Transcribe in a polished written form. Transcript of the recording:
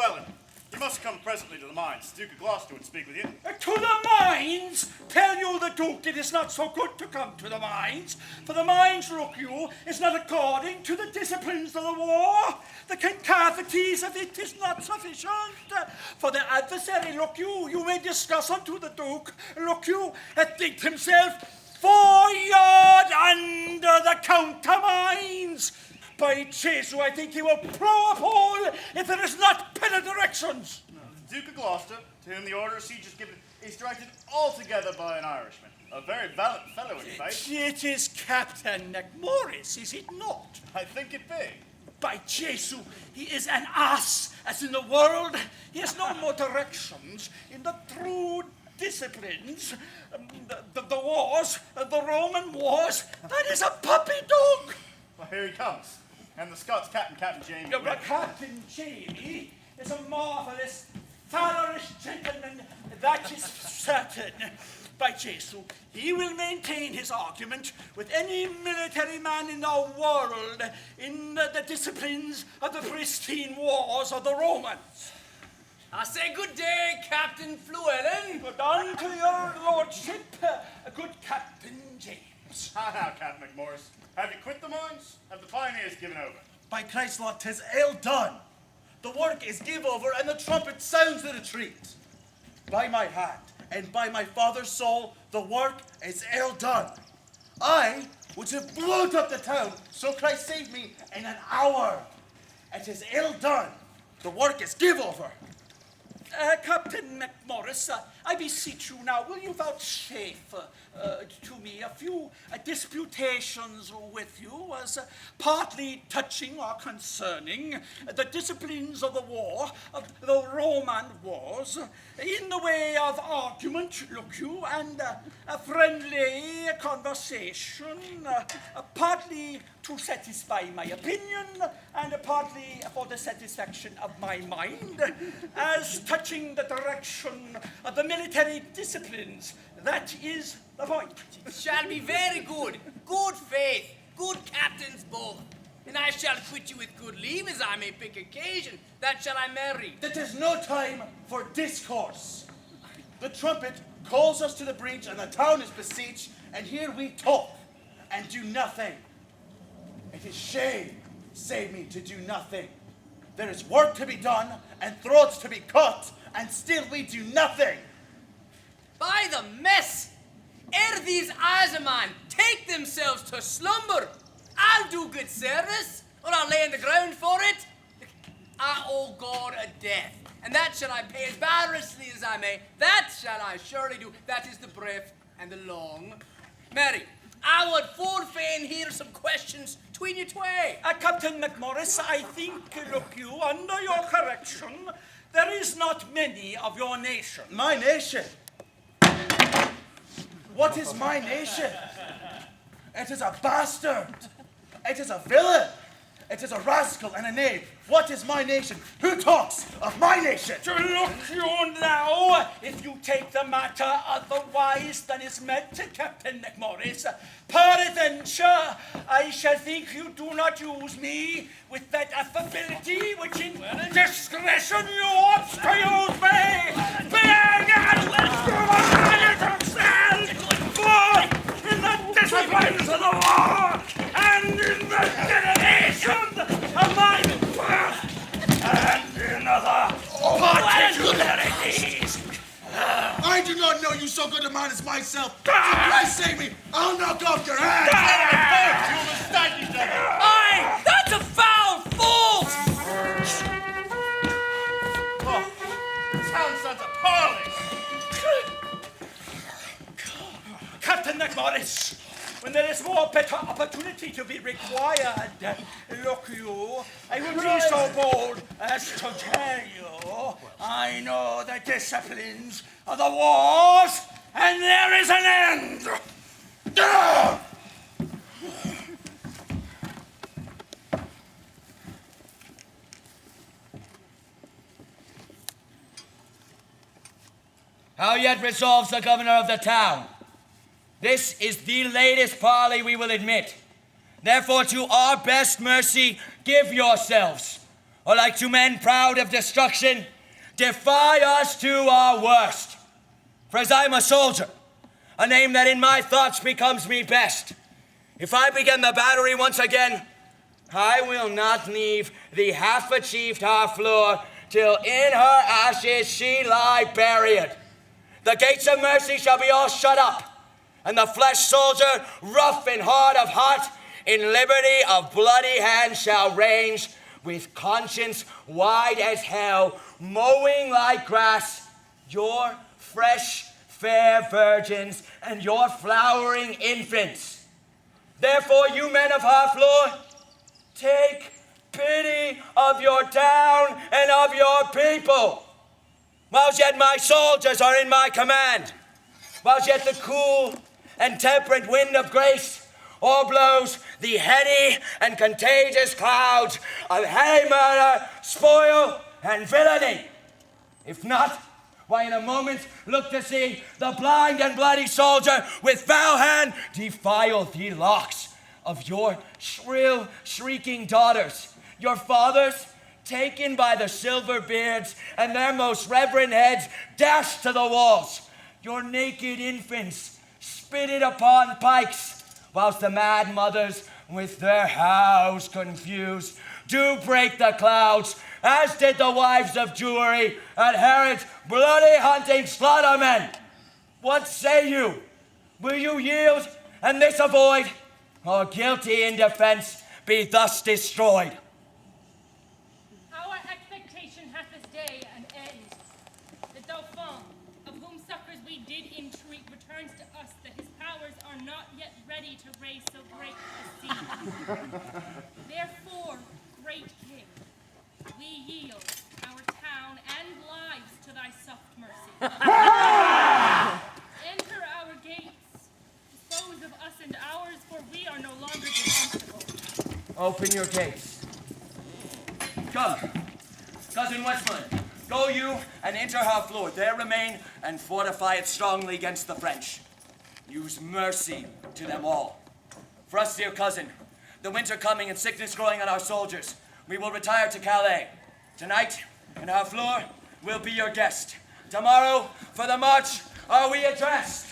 Llewellyn, you must come presently to the mines. Duke of Gloucester would speak with you. To the mines? Tell you the Duke it is not so good to come to the mines. For the mines, look you, is not according to the disciplines of the war. The concavities of it is not sufficient. For the adversary, look you may discuss unto the Duke, look you, and think himself 4 yards under the countermines. By Jesu, I think he will plough up all if there is not better directions. No, the Duke of Gloucester, to whom the order of siege is given, is directed altogether by an Irishman. A very valiant fellow, in fact. It is Captain McMorris, is it not? I think it be. By Jesu, he is an ass, as in the world. He has no more directions in the true disciplines, the wars, the Roman wars. That is a puppy dog. Well, here he comes. And the Scots Captain Jamie. Captain Jamie is a marvellous, valorous gentleman, that is certain. By Jesu, he will maintain his argument with any military man in the world in the disciplines of the pristine wars of the Romans. I say good day, Captain Llewellyn. Good on to your lordship, good Captain James. Now, Captain McMorris, have you quit the mines? Have the pioneers given over? By Christ's law, 'tis ill done. The work is give over, and the trumpet sounds the retreat. By my hand, and by my father's soul, the work is ill done. I would have blown up the town, so Christ saved me in an hour. It is ill done. The work is give over. Captain McMorris, I beseech you now, will you vouchsafe to me a few disputations with you as partly touching or concerning the disciplines of the war, of the Roman wars, in the way of argument, look you, and a friendly conversation, partly to satisfy my opinion and partly for the satisfaction of my mind, as touching the direction of the military disciplines. That is the point. It shall be very good, good faith, good captains both. And I shall quit you with good leave, as I may pick occasion. That shall I marry. That is no time for discourse. The trumpet calls us to the breach, and the town is besieged, and here we talk and do nothing. It is shame, say me, to do nothing. There is work to be done, and throats to be cut, and still we do nothing. By the mess, ere these eyes of mine take themselves to slumber, I'll do good service, or I'll lay in the ground for it. I owe God a death, and that shall I pay as barbarously as I may. That shall I surely do. That is the brief and the long. Mary, I would full fain hear some questions between you tway. Captain McMorris, I think, look you, under your correction, there is not many of your nation. My nation? What is my nation? It is a bastard. It is a villain. It is a rascal and a knave. What is my nation? Who talks of my nation? To look you now, if you take the matter otherwise than is meant, Captain McMorris, peradventure, I shall think you do not use me with that affability which in discretion you ought to use me. Being in the disciplines of the war and in the dedication of my birth and in other particularities. I do not know you so good a man as myself. For Christ save me, I'll knock off your head. You will mistake each other. Aye, that's a foul fault. Oh, the town sons of parley. Captain McMorris, when there is more better opportunity to be required, look you, I will be so bold as to tell you I know the disciplines of the wars, and there is an end. How yet resolves the governor of the town? This is the latest parley we will admit. Therefore, to our best mercy, give yourselves. or like to men proud of destruction, defy us to our worst. For as I'm a soldier, a name that in my thoughts becomes me best, if I begin the battery once again, I will not leave the half-achieved Harfleur till in her ashes she lie buried. The gates of mercy shall be all shut up, and the flesh soldier, rough and hard of heart, in liberty of bloody hand shall range, with conscience wide as hell, mowing like grass your fresh, fair virgins and your flowering infants. Therefore, you men of Harfleur, take pity of your town and of your people. Whilst yet my soldiers are in my command, whilst yet the cool and temperate wind of grace o'erblows the heady and contagious clouds of heady murder, spoil, and villainy. If not, why in a moment look to see the blind and bloody soldier with foul hand defile the locks of your shrill, shrieking daughters, your fathers taken by the silver beards and their most reverend heads dashed to the walls, your naked infants spitted upon pikes, whilst the mad mothers with their howls confused do break the clouds, as did the wives of Jewry at Herod's bloody hunting slaughtermen. What say you? Will you yield and this avoid, or guilty in defense be thus destroyed? Our expectation hath this day an end. The Dauphin, of whom succors we did entreat, returns to us that his powers are not yet ready to raise so great a siege. Therefore, great king, we yield our town and lives to thy soft mercy. Enter our gates, dispose of us and ours, for we are no longer defensible. Open your gates. Come, Cousin Westmoreland, go you and enter Harfleur. There remain and fortify it strongly against the French. Use mercy to them all. For us, dear cousin, the winter coming and sickness growing on our soldiers, we will retire to Calais. Tonight, in Harfleur, we'll be your guest. Tomorrow, for the march, are we addressed?